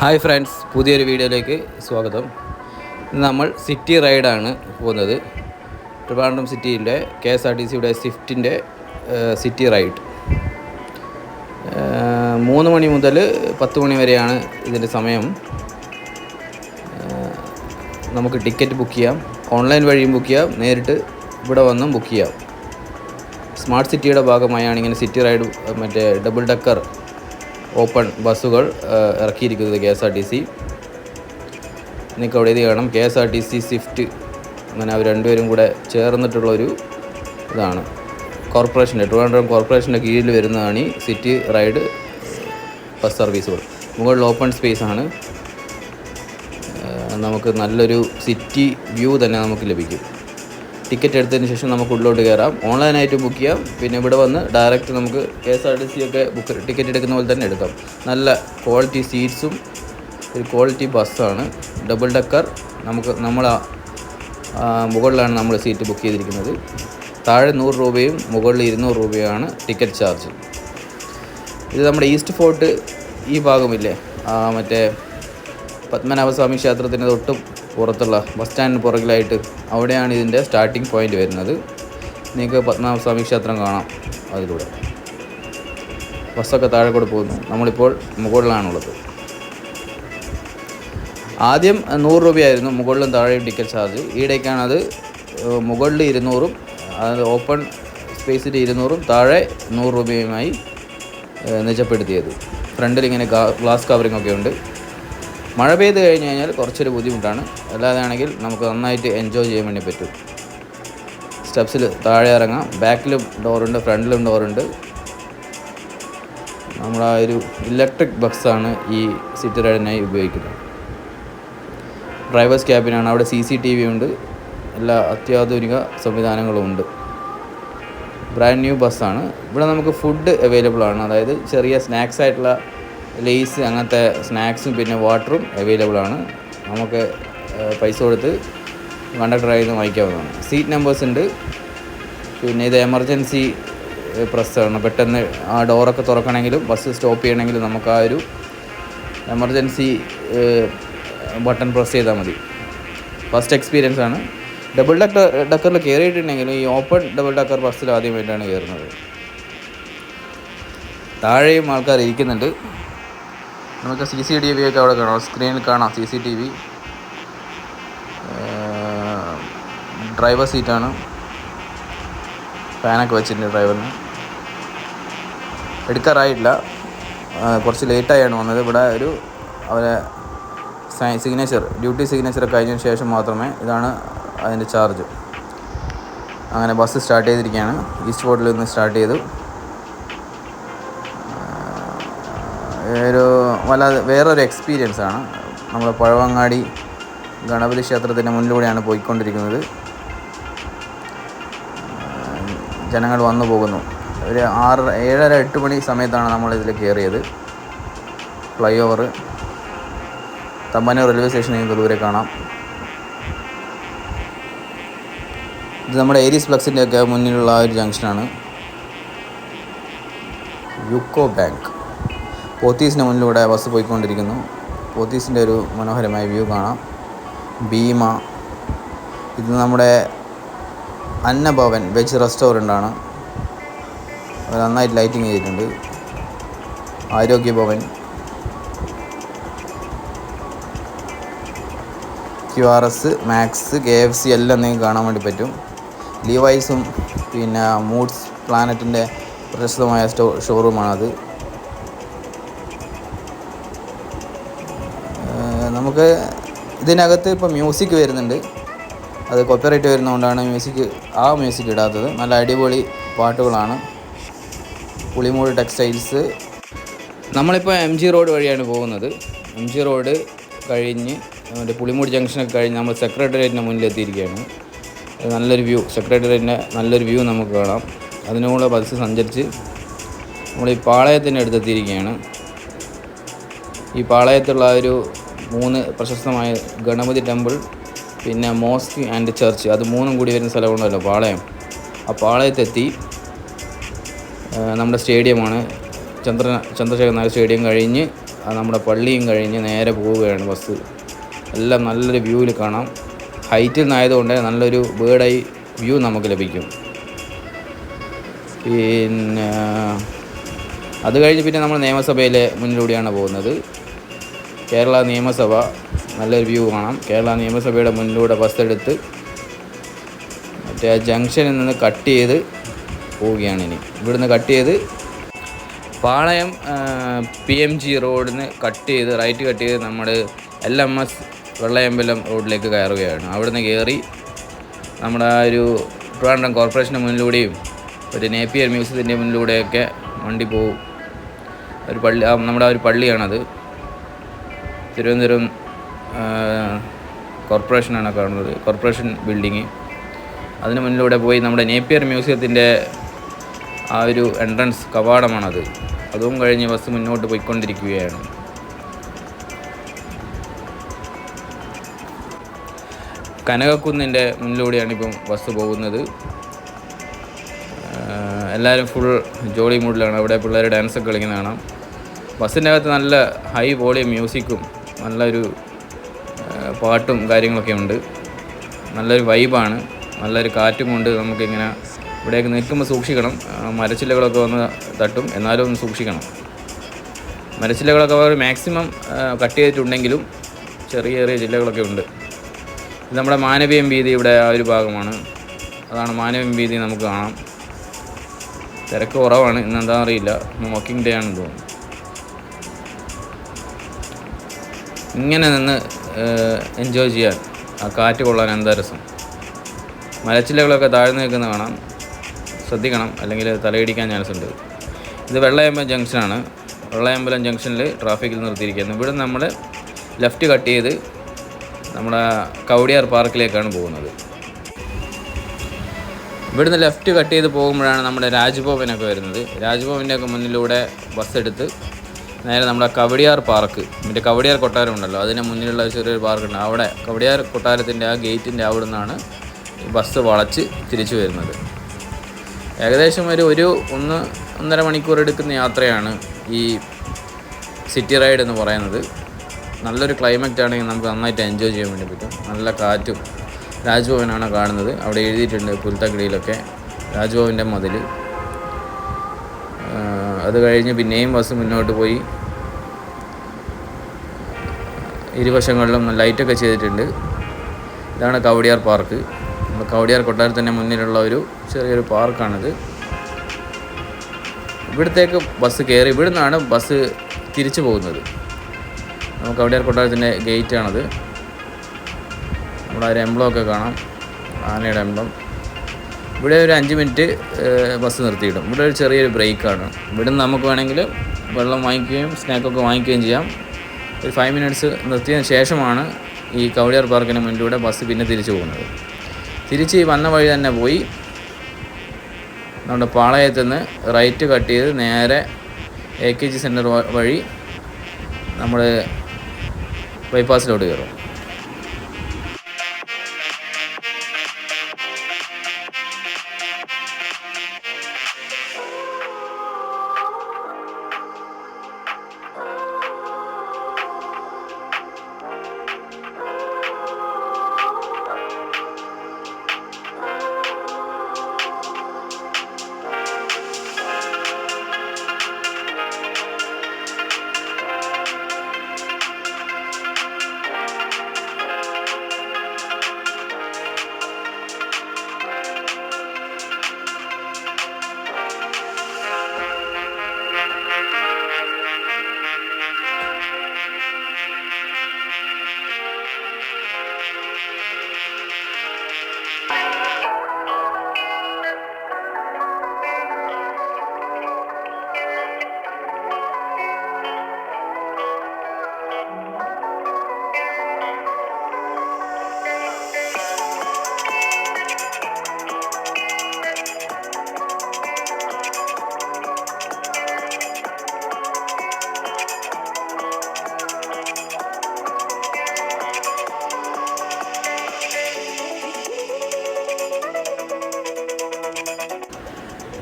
Hi friends, പുതിയൊരു വീഡിയോയിലേക്ക് സ്വാഗതം. ഇന്ന് നമ്മൾ സിറ്റി റൈഡാണ് പോകുന്നത്. ട്രിവാൻഡ്രം സിറ്റിയിലെ KSRTCയുടെ സ്വിഫ്റ്റിൻ്റെ സിറ്റി റൈഡ് 3 മണി മുതൽ 10 മണി വരെയാണ് ഇതിൻ്റെ സമയം. നമുക്ക് ടിക്കറ്റ് ബുക്ക് ചെയ്യാം, ഓൺലൈൻ വഴിയും ബുക്ക് ചെയ്യാം, നേരിട്ട് ഇവിടെ വന്നും ബുക്ക് ചെയ്യാം. സ്മാർട്ട് സിറ്റിയുടെ ഭാഗമായാണ് ഇങ്ങനെ സിറ്റി റൈഡ് മറ്റേ ഡബിൾ ഡക്കർ ഓപ്പൺ ബസ്സുകൾ ഇറക്കിയിരിക്കുന്നത് KSRTC. നിങ്ങൾക്ക് അവിടെ ഇത് കാണാം, KSRTC സ്വിഫ്റ്റ്. അങ്ങനെ അവർ രണ്ടുപേരും കൂടെ ചേർന്നിട്ടുള്ളൊരു ഇതാണ്. ട്രിവാൻഡ്രം കോർപ്പറേഷൻ്റെ കീഴിൽ വരുന്നതാണ് ഈ സിറ്റി റൈഡ് ബസ് സർവീസുകൾ. മുകളിൽ ഓപ്പൺ സ്പേസ് ആണ്. നമുക്ക് നല്ലൊരു സിറ്റി വ്യൂ തന്നെ നമുക്ക് ലഭിക്കും. ടിക്കറ്റ് എടുത്തതിന് ശേഷം നമുക്ക് ഉള്ളിലോട്ട് കയറാം, ഓൺലൈനായിട്ട് ബുക്ക് ചെയ്യാം. പിന്നെ ഇവിടെ വന്ന് ഡയറക്റ്റ് നമുക്ക് KSRTC ഒക്കെ ടിക്കറ്റ് എടുക്കുന്ന പോലെ തന്നെ എടുക്കാം. നല്ല ക്വാളിറ്റി സീറ്റ്സും ഒരു ക്വാളിറ്റി ബസ്സാണ്. Double decker. നമ്മൾ മുകളിലാണ് നമ്മൾ സീറ്റ് ബുക്ക് ചെയ്തിരിക്കുന്നത്. താഴെ 100 രൂപയും മുകളിൽ 200 രൂപയാണ് ടിക്കറ്റ് ചാർജ്. ഇത് നമ്മുടെ ഈസ്റ്റ് ഫോർട്ട് ഈ ഭാഗമില്ലേ, മറ്റേ പത്മനാഭസ്വാമി ക്ഷേത്രത്തിന് തൊട്ടും പുറത്തുള്ള ബസ് സ്റ്റാൻഡിന് പുറകിലായിട്ട് അവിടെയാണ് ഇതിൻ്റെ സ്റ്റാർട്ടിംഗ് പോയിൻ്റ് വരുന്നത്. നിങ്ങൾക്ക് പത്മനാഭസ്വാമി ക്ഷേത്രം കാണാം. അതിലൂടെ ബസ്സൊക്കെ താഴെ കൂടെ പോകുന്നു. നമ്മളിപ്പോൾ മുകളിലാണുള്ളത്. ആദ്യം 100 രൂപയായിരുന്നു മുകളിലും താഴെയും ടിക്കറ്റ് ചാർജ്. ഈയിടയ്ക്കാണ് അത് മുകളിൽ 200, അത് ഓപ്പൺ സ്പേസിൽ 200, താഴെ 100 രൂപയുമായി നിജപ്പെടുത്തിയത്. ഫ്രണ്ടിൽ ഇങ്ങനെ ഗ്ലാസ് കവറിംഗ് ഒക്കെ ഉണ്ട്. മഴ പെയ്ത് കഴിഞ്ഞ് കഴിഞ്ഞാൽ കുറച്ചൊരു ബുദ്ധിമുട്ടാണ്. അല്ലാതെ ആണെങ്കിൽ നമുക്ക് നന്നായിട്ട് എൻജോയ് ചെയ്യാൻ വേണ്ടി പറ്റും. സ്റ്റെപ്സിൽ താഴെ ഇറങ്ങാം. ബാക്കിലും ഡോറുണ്ട്, ഫ്രണ്ടിലും ഡോറുണ്ട്. നമ്മളാ ഒരു ഇലക്ട്രിക് ബസ്സാണ് ഈ സിറ്റി റൈഡിനായി ഉപയോഗിക്കുന്നത്. ഡ്രൈവേഴ്സ് ക്യാബിനാണ്. അവിടെ CCTV ഉണ്ട്. എല്ലാ അത്യാധുനിക സംവിധാനങ്ങളും ഉണ്ട്. ബ്രാൻഡ് ന്യൂ ബസ്സാണ്. ഇവിടെ നമുക്ക് ഫുഡ് അവൈലബിൾ ആണ്. അതായത് ചെറിയ സ്നാക്സ് ആയിട്ടുള്ള ലേസ്, അങ്ങനത്തെ സ്നാക്സും പിന്നെ വാട്ടറും അവൈലബിൾ ആണ്. നമുക്ക് പൈസ കൊടുത്ത് കണ്ടക്ടറായി നിന്ന് വാങ്ങിക്കാവുന്നതാണ്. സീറ്റ് നമ്പേഴ്സ് ഉണ്ട്. പിന്നെ ഇത് എമർജൻസി പ്രസ്സാണ്. പെട്ടെന്ന് ആ ഡോറൊക്കെ തുറക്കണമെങ്കിലും ബസ് സ്റ്റോപ്പ് ചെയ്യണമെങ്കിലും നമുക്ക് ആ ഒരു എമർജൻസി ബട്ടൺ പ്രസ് ചെയ്താൽ മതി. ഫസ്റ്റ് എക്സ്പീരിയൻസ് ആണ്. ഡബിൾ ഡക്കറിൽ കയറിയിട്ടുണ്ടെങ്കിലും ഈ ഓപ്പൺ ഡബിൾ ഡക്കർ ബസ്സിൽ ആദ്യമായിട്ടാണ് കയറുന്നത്. താഴെയും ആൾക്കാർ ഇരിക്കുന്നുണ്ട്. നമുക്ക് CCTV ഒക്കെ അവിടെ കാണാം, സ്ക്രീനിൽ കാണാം. CCTV. ഡ്രൈവർ സീറ്റാണ്. ഫാനൊക്കെ വെച്ചിട്ടുണ്ട് ഡ്രൈവറിന്. എടുക്കാറായിട്ടില്ല, കുറച്ച് ലേറ്റായാണ് വന്നത്. ഇവിടെ ഒരു അവരെ ഡ്യൂട്ടി സിഗ്നേച്ചർ കഴിഞ്ഞതിന് ശേഷം മാത്രമേ, ഇതാണ് അതിൻ്റെ ചാർജ്. അങ്ങനെ ബസ് സ്റ്റാർട്ട് ചെയ്തിരിക്കുകയാണ്. ഈസ്റ്റ് ഫോർട്ടിൽ നിന്ന് സ്റ്റാർട്ട് ചെയ്തു. വേറൊരു എക്സ്പീരിയൻസ് ആണ്. നമ്മൾ പഴവങ്ങാടി ഗണപതി ക്ഷേത്രത്തിൻ്റെ മുന്നിലൂടെയാണ് പോയിക്കൊണ്ടിരിക്കുന്നത്. ജനങ്ങൾ വന്നു പോകുന്നു. ഒരു 6, 7:30, 8 മണി സമയത്താണ് നമ്മളിതിൽ കയറിയത്. Fly over Thampanoor railway station നിങ്ങൾക്ക് ദൂരെ കാണാം. ഇത് നമ്മുടെ ഏരീസ് ഫ്ലക്സിൻ്റെ ഒക്കെ മുന്നിലുള്ള ഒരു ജംഗ്ഷനാണ്. UCO bank. പോത്തീസിന് മുന്നിലൂടെ ബസ് പോയിക്കൊണ്ടിരിക്കുന്നു. പോത്തീസിൻ്റെ ഒരു മനോഹരമായ വ്യൂ കാണാം. ഭീമ. ഇത് നമ്മുടെ അന്നഭവൻ വെജ് റെസ്റ്റോറൻ്റാണ്. അത് നന്നായിട്ട് ലൈറ്റിങ് ചെയ്തിട്ടുണ്ട്. ആരോഗ്യഭവൻ, QRS, മാക്സ്, KFC എല്ലാം നിങ്ങൾക്ക് കാണാൻ വേണ്ടി പറ്റും. ലീവൈസും പിന്നെ മൂഡ്സ് പ്ലാനറ്റിൻ്റെ പ്രശസ്തമായ ഷോറൂമാണത്. നമുക്ക് ഇതിനകത്ത് ഇപ്പോൾ മ്യൂസിക് വരുന്നുണ്ട്. അത് കോപ്പിറൈറ്റ് വരുന്നതുകൊണ്ടാണ് മ്യൂസിക് ഇടാത്തത്. നല്ല അടിപൊളി പാട്ടുകളാണ്. പുളിമൂട് ടെക്സ്റ്റൈൽസ്. നമ്മളിപ്പോൾ MG റോഡ് വഴിയാണ് പോകുന്നത്. MG റോഡ് കഴിഞ്ഞ് മറ്റേ പുളിമൂട് ജംഗ്ഷനൊക്കെ കഴിഞ്ഞ് നമ്മൾ സെക്രട്ടേറിയറ്റിൻ്റെ മുന്നിലെത്തിയിരിക്കുകയാണ്. നല്ലൊരു വ്യൂ, സെക്രട്ടേറിയറ്റിൻ്റെ നല്ലൊരു വ്യൂ നമുക്ക് കാണാം. അതിനൂടെ ബസ് സഞ്ചരിച്ച് നമ്മൾ ഈ പാളയത്തിൻ്റെ അടുത്തെത്തിയിരിക്കുകയാണ്. ഈ പാളയത്തുള്ള ഒരു 3 പ്രശസ്തമായ ഗണപതി ടെമ്പിൾ, പിന്നെ മോസ്ക് ആൻഡ് ചർച്ച്, അത് 3ഉം കൂടി വരുന്ന സ്ഥലമുണ്ടല്ലോ പാളയം. ആ പാളയത്തെത്തി. നമ്മുടെ സ്റ്റേഡിയമാണ് ചന്ദ്രശേഖർ നായർ സ്റ്റേഡിയം കഴിഞ്ഞ് നമ്മുടെ പള്ളിയും കഴിഞ്ഞ് നേരെ പോവുകയാണ് ബസ്. എല്ലാം നല്ലൊരു വ്യൂവിൽ കാണാം. ഹൈറ്റിൽ നിന്നായതുകൊണ്ട് നല്ലൊരു ബേർഡ് ഐ വ്യൂ നമുക്ക് ലഭിക്കും. പിന്നെ അത് കഴിഞ്ഞ് പിന്നെ നമ്മൾ നിയമസഭയിലെ മുന്നിലൂടെയാണ് പോകുന്നത്. കേരള നിയമസഭ നല്ലൊരു വ്യൂ കാണാം. കേരള നിയമസഭയുടെ മുന്നിലൂടെ ബസ് എടുത്ത് മറ്റേ ആ ജംഗ്ഷനിൽ നിന്ന് കട്ട് ചെയ്ത് പോവുകയാണ്. ഇനി ഇവിടുന്ന് കട്ട് ചെയ്ത് പാളയം PMG റോഡിന് കട്ട് ചെയ്ത് റൈറ്റ് കട്ട് ചെയ്ത് നമ്മൾ LMS വെള്ളയമ്പലം റോഡിലേക്ക് കയറുകയാണ്. അവിടുന്ന് കയറി നമ്മുടെ ആ ഒരു ട്രിവാൻഡ്രം കോർപ്പറേഷൻ്റെ മുന്നിലൂടെയും ഒരു നേപ്പിയർ മ്യൂസിയത്തിൻ്റെ മുന്നിലൂടെയൊക്കെ വണ്ടി പോകും. ഒരു പള്ളി, നമ്മുടെ ആ ഒരു പള്ളിയാണത്. തിരുവനന്തപുരം കോർപ്പറേഷനാണ് കാണുന്നത്, കോർപ്പറേഷൻ ബിൽഡിങ്. അതിന് മുന്നിലൂടെ പോയി നമ്മുടെ നേപ്പിയർ മ്യൂസിയത്തിൻ്റെ ആ ഒരു എൻട്രൻസ് കവാടമാണത്. അതും കഴിഞ്ഞ് ബസ് മുന്നോട്ട് പോയിക്കൊണ്ടിരിക്കുകയാണ്. കനകക്കുന്നിൻ്റെ മുന്നിലൂടെയാണ് ഇപ്പം ബസ് പോകുന്നത്. എല്ലാവരും ഫുൾ ജോളി മൂഡിലാണ്. അവിടെ പിള്ളേർ ഡാൻസൊക്കെ കളിക്കുന്ന കാണാം. ബസ്സിൻ്റെ അകത്ത് നല്ല ഹൈ വോളിയം മ്യൂസിക്കും നല്ലൊരു പാട്ടും കാര്യങ്ങളൊക്കെ ഉണ്ട്. നല്ലൊരു വൈബാണ്. നല്ലൊരു കാറ്റും കൊണ്ട് നമുക്കിങ്ങനെ ഇവിടെയൊക്കെ നിൽക്കുമ്പോൾ സൂക്ഷിക്കണം. മരച്ചില്ലകളൊക്കെ വന്ന് തട്ടും, എന്നാലും ഒന്ന് സൂക്ഷിക്കണം. മരച്ചില്ലകളൊക്കെ അവർ മാക്സിമം കട്ട് ചെയ്തിട്ടുണ്ടെങ്കിലും ചെറിയ ചെറിയ ചില്ലകളൊക്കെ ഉണ്ട്. ഇത് നമ്മുടെ മാനവീയം വീതി ഇവിടെ ആ ഒരു ഭാഗമാണ്. അതാണ് മാനവീയം വീതി. നമുക്ക് കാണാം. തിരക്ക് കുറവാണ്. ഇന്നെന്താണെന്ന് അറിയില്ല, വർക്കിംഗ് ഡേ ആണെന്ന് തോന്നുന്നു. ഇങ്ങനെ നിന്ന് എൻജോയ് ചെയ്യാൻ, ആ കാറ്റ് കൊള്ളാൻ എന്താ രസം. മരച്ചില്ലകളൊക്കെ താഴ്ന്നു നിൽക്കുന്ന കാണാം. ശ്രദ്ധിക്കണം, അല്ലെങ്കിൽ തലയിടിക്കാൻ ചാൻസ് ഉണ്ട്. ഇത് വെള്ളയമ്പലം ജംഗ്ഷനാണ്. വെള്ളയമ്പലം ജംഗ്ഷനിൽ ട്രാഫിക്കിൽ നിർത്തിയിരിക്കുന്നത്. ഇവിടെ നമ്മൾ ലെഫ്റ്റ് കട്ട് ചെയ്ത് നമ്മുടെ കവടിയാർ പാർക്കിലേക്കാണ് പോകുന്നത്. ഇവിടുന്ന് ലെഫ്റ്റ് കട്ട് ചെയ്ത് പോകുമ്പോഴാണ് നമ്മുടെ രാജ്ഭവനൊക്കെ വരുന്നത്. രാജ്ഭവൻ്റെയൊക്കെ മുന്നിലൂടെ ബസ് എടുത്ത് നേരെ നമ്മുടെ കവടിയാർ പാർക്ക്, മറ്റേ കവടിയാർ കൊട്ടാരം ഉണ്ടല്ലോ, അതിന് മുന്നിലുള്ള ചെറിയൊരു പാർക്കുണ്ട്. അവിടെ കവടിയാർ കൊട്ടാരത്തിൻ്റെ ആ ഗേറ്റിൻ്റെ അവിടെ നിന്നാണ് ബസ് വളച്ച് തിരിച്ചു വരുന്നത്. ഏകദേശം ഒരു 1.5 മണിക്കൂർ എടുക്കുന്ന യാത്രയാണ് ഈ സിറ്റി റൈഡ് എന്ന് പറയുന്നത്. നല്ലൊരു ക്ലൈമറ്റ് ആണെങ്കിൽ നമുക്ക് നന്നായിട്ട് എൻജോയ് ചെയ്യാൻ വേണ്ടി പറ്റും. നല്ല കാറ്റും. രാജ്ഭവനാണ് കാണുന്നത്. അവിടെ എഴുതിയിട്ടുണ്ട് പുൽത്തക്കിടിയിലൊക്കെ രാജ്ഭവൻ്റെ മതിൽ. അത് കഴിഞ്ഞ് പിന്നെയും ബസ് മുന്നോട്ട് പോയി. ഇരുവശങ്ങളിലും ലൈറ്റൊക്കെ ചെയ്തിട്ടുണ്ട്. ഇതാണ് കവടിയാർ പാർക്ക്. കവടിയാർ കൊട്ടാരത്തിൻ്റെ മുന്നിലുള്ള ഒരു ചെറിയൊരു പാർക്കാണിത്. ഇവിടത്തേക്ക് ബസ് കയറി ഇവിടെ നിന്നാണ് ബസ് തിരിച്ചു പോകുന്നത്. നമുക്ക് കവടിയാർ കൊട്ടാരത്തിൻ്റെ ഗേറ്റാണത്. നമ്മുടെ ഒരു എംബ്ലമൊക്കെ കാണാം, ആനയുടെ എംബ്ലം. ഇവിടെ ഒരു 5 മിനിറ്റ് ബസ് നിർത്തിയിടും. ഇവിടെ ഒരു ചെറിയൊരു ബ്രേക്കാണ്. ഇവിടെ നിന്ന് നമുക്ക് വേണമെങ്കിൽ വെള്ളം വാങ്ങിക്കുകയും സ്നാക്കൊക്കെ വാങ്ങിക്കുകയും ചെയ്യാം. ഒരു 5 മിനിറ്റ്സ് നിർത്തിയതിന് ശേഷമാണ് ഈ കവടിയാർ പാർക്കിന് മുന്നിലൂടെ ബസ് പിന്നെ തിരിച്ചു പോകുന്നത്. തിരിച്ച് ഈ വന്ന വഴി തന്നെ പോയി നമ്മുടെ പാളയത്തു നിന്ന് റൈറ്റ് കട്ട് ചെയ്ത് നേരെ AKG സെൻറ്റർ വഴി നമ്മൾ ബൈപ്പാസിലോട്ട് കയറും.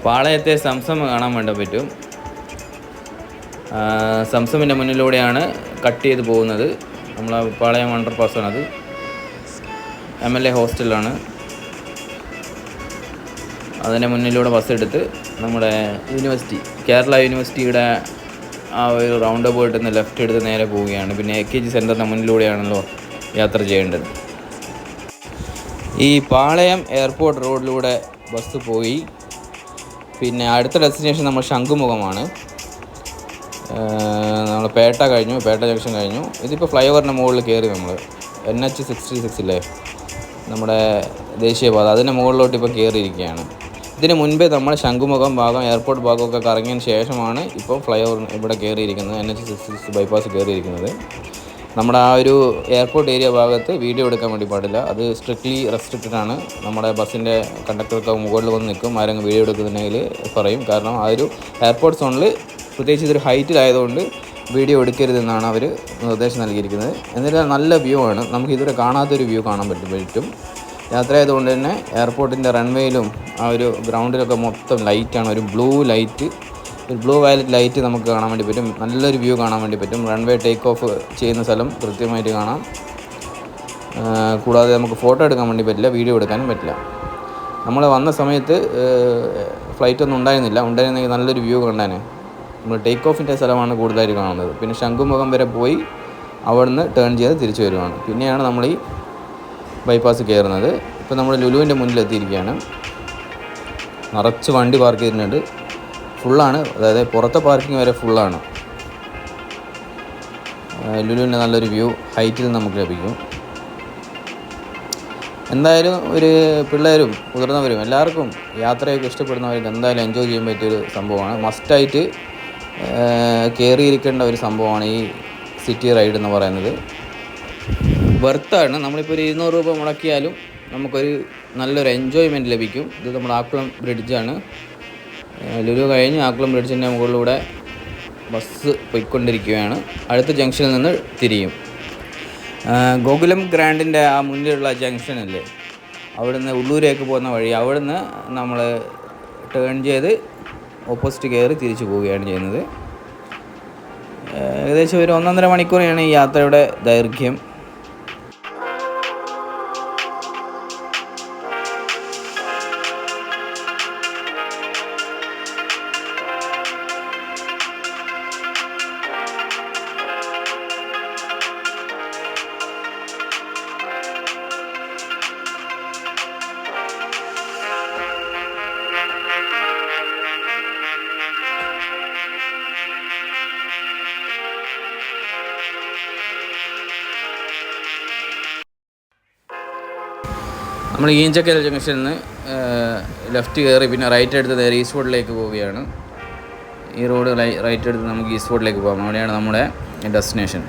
പാളയത്തെ സംസം കാണാൻ വേണ്ടി പറ്റും. സംസമിൻ്റെ മുന്നിലൂടെയാണ് കട്ട് ചെയ്ത് പോകുന്നത്. നമ്മളെ പാളയം അണ്ടർപാസാണത്. MLA ഹോസ്റ്റലാണ്. അതിൻ്റെ മുന്നിലൂടെ ബസ് എടുത്ത് നമ്മുടെ യൂണിവേഴ്സിറ്റി, കേരള യൂണിവേഴ്സിറ്റിയുടെ ആ ഒരു റൗണ്ട് അബൌട്ടിൽ നിന്ന് ലെഫ്റ്റ് എടുത്ത് നേരെ പോവുകയാണ്. പിന്നെ AKG സെൻറ്ററിൻ്റെ മുന്നിലൂടെയാണല്ലോ യാത്ര ചെയ്യേണ്ടത്. ഈ പാളയം എയർപോർട്ട് റോഡിലൂടെ ബസ് പോയി പിന്നെ അടുത്ത ഡെസ്റ്റിനേഷൻ നമ്മൾ ശംഖുമുഖമാണ്. നമ്മൾ പേട്ട കഴിഞ്ഞു, പേട്ട ജംഗ്ഷൻ കഴിഞ്ഞു. ഇതിപ്പോൾ ഫ്ലൈ ഓവറിൻ്റെ മുകളിൽ കയറി നമ്മൾ NH66 ഇല്ലേ, നമ്മുടെ ദേശീയപാത, അതിൻ്റെ മുകളിലോട്ട് ഇപ്പോൾ കയറിയിരിക്കുകയാണ്. ഇതിന് മുൻപേ നമ്മൾ ശംഖുമുഖം ഭാഗം, എയർപോർട്ട് ഭാഗമൊക്കെ കറങ്ങിയതിന് ശേഷമാണ് ഇപ്പോൾ ഫ്ലൈ ഓവർ ഇവിടെ കയറിയിരിക്കുന്നത്, NH66 ബൈപ്പാസ് കയറിയിരിക്കുന്നത്. നമ്മുടെ ആ ഒരു എയർപോർട്ട് ഏരിയ ഭാഗത്ത് വീഡിയോ എടുക്കാൻ വേണ്ടി പാടില്ല, അത് സ്ട്രിക്ട്ലി റെസ്ട്രിക്റ്റഡ് ആണ്. നമ്മുടെ ബസ്സിൻ്റെ കണ്ടക്ടർക്ക് മുകളിൽ വന്ന് നിൽക്കും, ആരെങ്കിലും വീഡിയോ എടുക്കുന്നുണ്ടെങ്കിൽ പറയും. കാരണം ആ ഒരു എയർപോർട്ട് സോണിൽ പ്രത്യേകിച്ച് ഇതൊരു ഹൈറ്റിലായതുകൊണ്ട് വീഡിയോ എടുക്കരുതെന്നാണ് അവർ നിർദ്ദേശം നൽകിയിരിക്കുന്നത്. എന്നിട്ട് നല്ല വ്യൂ ആണ്, നമുക്ക് ഇതുവരെ കാണാത്തൊരു വ്യൂ കാണാൻ പറ്റും. യാത്ര ആയതുകൊണ്ട് തന്നെ എയർപോർട്ടിൻ്റെ റൺവേയിലും ആ ഒരു ഗ്രൗണ്ടിലൊക്കെ മൊത്തം ലൈറ്റാണ്, ഒരു ബ്ലൂ വയലറ്റ് ലൈറ്റ് നമുക്ക് കാണാൻ വേണ്ടി പറ്റും. നല്ലൊരു വ്യൂ കാണാൻ വേണ്ടി പറ്റും. റൺവേ ടേക്ക് ഓഫ് ചെയ്യുന്ന സ്ഥലം കൃത്യമായിട്ട് കാണാം. കൂടാതെ നമുക്ക് ഫോട്ടോ എടുക്കാൻ വേണ്ടി പറ്റില്ല, വീഡിയോ എടുക്കാനും പറ്റില്ല. നമ്മൾ വന്ന സമയത്ത് ഫ്ലൈറ്റൊന്നും ഉണ്ടായിരുന്നെങ്കിൽ നല്ലൊരു വ്യൂ കണ്ടാനേ. നമ്മൾ ടേക്ക് ഓഫിൻ്റെ സ്ഥലമാണ് കൂടുതലായിട്ട് കാണുന്നത്. പിന്നെ ശംഖുമുഖം വരെ പോയി അവിടുന്ന് ടേൺ ചെയ്ത് തിരിച്ചു വരുവാണ്. പിന്നെയാണ് നമ്മൾ ഈ ബൈപ്പാസ് കയറുന്നത്. ഇപ്പോൾ നമ്മൾ ലുലുവിൻ്റെ മുന്നിലെത്തിയിരിക്കുകയാണ്. നിറച്ച് വണ്ടി പാർക്ക് ചെയ്തിട്ടുണ്ട്, ഫുള്ളാണ്. അതായത് പുറത്തെ പാർക്കിംഗ് വരെ ഫുള്ളാണ്. ലുലുവിൻ്റെ നല്ലൊരു വ്യൂ ഹൈറ്റിൽ നമുക്ക് ലഭിക്കും. എന്തായാലും ഒരു പിള്ളേരും മുതിർന്നവരും എല്ലാവർക്കും യാത്രയൊക്കെ ഇഷ്ടപ്പെടുന്നവർക്ക് എന്തായാലും എൻജോയ് ചെയ്യാൻ പറ്റിയൊരു സംഭവമാണ്. മസ്റ്റായിട്ട് കയറിയിരിക്കേണ്ട ഒരു സംഭവമാണ് ഈ സിറ്റി റൈഡ് എന്ന് പറയുന്നത്. വെർത്താണ്. നമ്മളിപ്പോൾ ഒരു 200 രൂപ മുടക്കിയാലും നമുക്കൊരു നല്ലൊരു എൻജോയ്മെൻറ്റ് ലഭിക്കും. ഇത് നമ്മുടെ ആക്കുളം ബ്രിഡ്ജാണ്. ലുലു കഴിഞ്ഞ് ആക്കുളം ബ്രിഡ്ജിൻ്റെ മുകളിലൂടെ ബസ് പോയിക്കൊണ്ടിരിക്കുകയാണ്. അടുത്ത ജംഗ്ഷനിൽ നിന്ന് തിരിയും. ഗോകുലം ഗ്രാൻഡിൻ്റെ ആ മുന്നിലുള്ള ജംഗ്ഷനല്ലേ, അവിടുന്ന് ഉള്ളൂരേക്ക് പോകുന്ന വഴി, അവിടുന്ന് നമ്മൾ ടേൺ ചെയ്ത് ഓപ്പോസിറ്റ് കയറി തിരിച്ചു പോവുകയാണ് ചെയ്യുന്നത്. ഏകദേശം ഒരു 1.5 മണിക്കൂറാണ് ഈ യാത്രയുടെ ദൈർഘ്യം. നമ്മൾ ഈഞ്ചക്കൽ ജംഗ്ഷനിൽ നിന്ന് ലെഫ്റ്റ് കയറി പിന്നെ റൈറ്റ് എടുത്ത് നേരെ ഈസ്റ്റ് ഫോർട്ടിലേക്ക് പോവുകയാണ്. ഈ റോഡ് റൈറ്റ് എടുത്ത് നമുക്ക് ഈസ്റ്റ് ഫോർട്ടിലേക്ക് പോകാം. അവിടെയാണ് നമ്മുടെ ഡെസ്റ്റിനേഷൻ.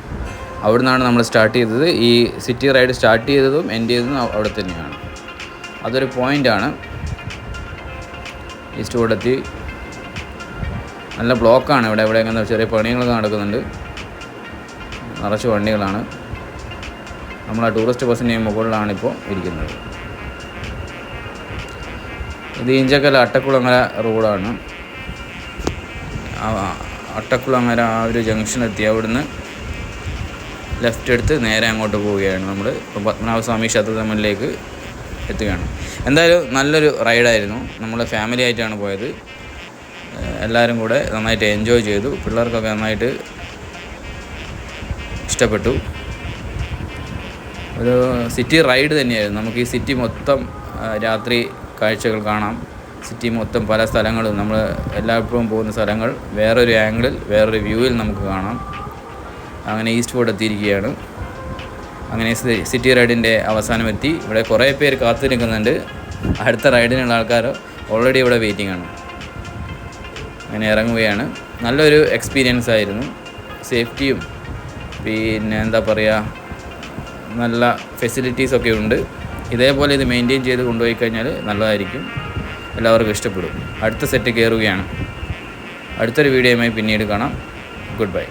അവിടെ നിന്നാണ് നമ്മൾ സ്റ്റാർട്ട് ചെയ്തത്. ഈ സിറ്റി റൈഡ് സ്റ്റാർട്ട് ചെയ്തതും എൻഡ് ചെയ്തതും അവിടെ തന്നെയാണ്. അതൊരു പോയിൻ്റാണ്. ഈസ്റ്റ് ഫോർട്ടെത്തി. നല്ല ബ്ലോക്കാണ് ഇവിടെ. എങ്ങനെ ചെറിയ പണികളൊക്കെ നടക്കുന്നുണ്ട്, നിറച്ച് വണ്ടികളാണ്. നമ്മളെ ടൂറിസ്റ്റ് ബസ്സിൻ്റെ മുകളിലാണിപ്പോൾ ഇരിക്കുന്നത്. ഇത് ഈഞ്ചക്കൽ അട്ടക്കുളങ്ങര റോഡാണ്. അട്ടക്കുളങ്ങര ആ ഒരു ജംഗ്ഷൻ എത്തി അവിടുന്ന് ലെഫ്റ്റ് എടുത്ത് നേരെ അങ്ങോട്ട് പോവുകയാണ്. നമ്മൾ ഇപ്പോൾ പത്മനാഭസ്വാമി ക്ഷേത്രത്തിലേക്ക് എത്തുകയാണ്. എന്തായാലും നല്ലൊരു റൈഡായിരുന്നു. നമ്മൾ ഫാമിലി ആയിട്ടാണ് പോയത്. എല്ലാവരും കൂടെ നന്നായിട്ട് എൻജോയ് ചെയ്തു. പിള്ളേർക്കൊക്കെ നന്നായിട്ട് ഇഷ്ടപ്പെട്ടു. ഒരു സിറ്റി റൈഡ് തന്നെയായിരുന്നു. നമുക്ക് ഈ സിറ്റി മൊത്തം രാത്രി കാഴ്ചകൾ കാണാം. സിറ്റി മൊത്തം പല സ്ഥലങ്ങളും, നമ്മൾ എല്ലായ്പ്പോഴും പോകുന്ന സ്ഥലങ്ങൾ വേറൊരു ആംഗിളിൽ വേറൊരു വ്യൂവിൽ നമുക്ക് കാണാം. അങ്ങനെ ഈസ്റ്റ് ഫോർട്ട് എത്തിയിരിക്കുകയാണ്. അങ്ങനെ സിറ്റി റൈഡിൻ്റെ അവസാനം എത്തി. ഇവിടെ കുറേ പേര് കാത്തു നിൽക്കുന്നുണ്ട്. അടുത്ത റൈഡിനുള്ള ആൾക്കാർ ഓൾറെഡി ഇവിടെ വെയിറ്റിംഗ് ആണ്. അങ്ങനെ ഇറങ്ങുകയാണ്. നല്ലൊരു എക്സ്പീരിയൻസ് ആയിരുന്നു. സേഫ്റ്റിയും പിന്നെ എന്താ പറയുക, നല്ല ഫെസിലിറ്റീസൊക്കെ ഉണ്ട്. ഇതേപോലെ ഇത് മെയിൻറ്റെയിൻ ചെയ്ത് കൊണ്ടുപോയി കഴിഞ്ഞാൽ നല്ലതായിരിക്കും, എല്ലാവർക്കും ഇഷ്ടപ്പെടും. അടുത്ത സെറ്റ് കയറുകയാണ്. അടുത്തൊരു വീഡിയോയുമായി പിന്നീട് കാണാം. Good bye.